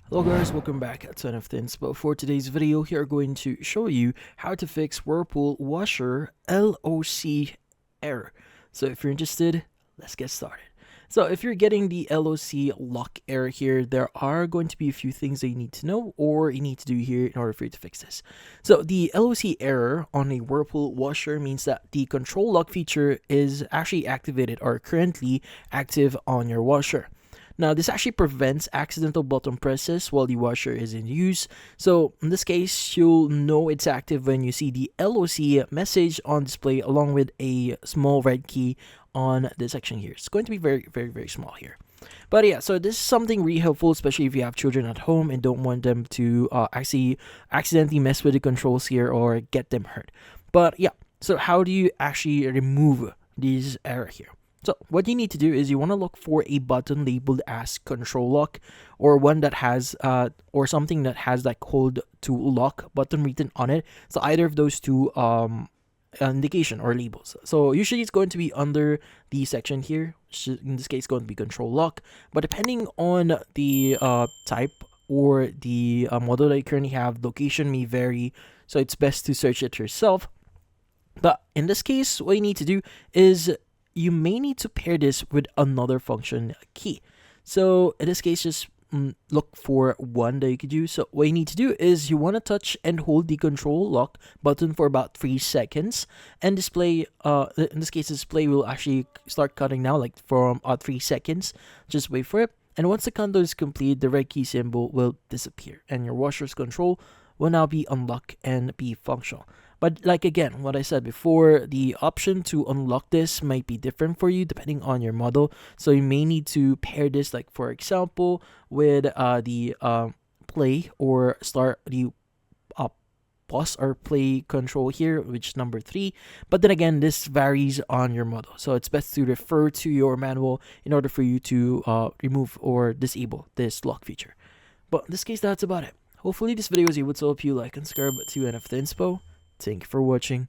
Hello guys, welcome back to NFT Inspo. For today's video, we are going to show you how to fix Whirlpool washer LOC error. So if you're interested, let's get started. So if you're getting the LOC lock error here, there are going to be a few things that you need to know or you need to do here in order for you to fix this. So the LOC error on a Whirlpool washer means that the control lock feature is actually activated or currently active on your washer. Now, this actually prevents accidental button presses while the washer is in use. So, in this case, you'll know it's active when you see the LOC message on display along with a small red key on this section here. It's going to be very small here. But yeah, so this is something really helpful, especially if you have children at home and don't want them to actually accidentally mess with the controls here or get them hurt. But yeah, so how do you actually remove this error here? So what you need to do is you want to look for a button labeled as control lock, or one that has or something that has like hold to lock button written on it. So either of those two indication or labels. So usually it's going to be under the section here, which in this case going to be control lock. But depending on the type or the model that you currently have, location may vary. So it's best to search it yourself. But in this case, what you need to do is you may need to pair this with another function key. So in this case, just look for one that you could use. So what you need to do is you want to touch and hold the control lock button for about 3 seconds, and display in this case display will actually start cutting now, like from 3 seconds. Just wait for it, and once the countdown is complete, the red key symbol will disappear and your washer's control will now be unlocked and be functional. But like again, what I said before, the option to unlock this might be different for you depending on your model. So you may need to pair this, like for example, with the play or start the pause or play control here, which is number 3. But then again, this varies on your model. So it's best to refer to your manual in order for you to remove or disable this lock feature. But in this case, that's about it. Hopefully this video was able to help you. Like and subscribe to NFT Inspo. Thank you for watching.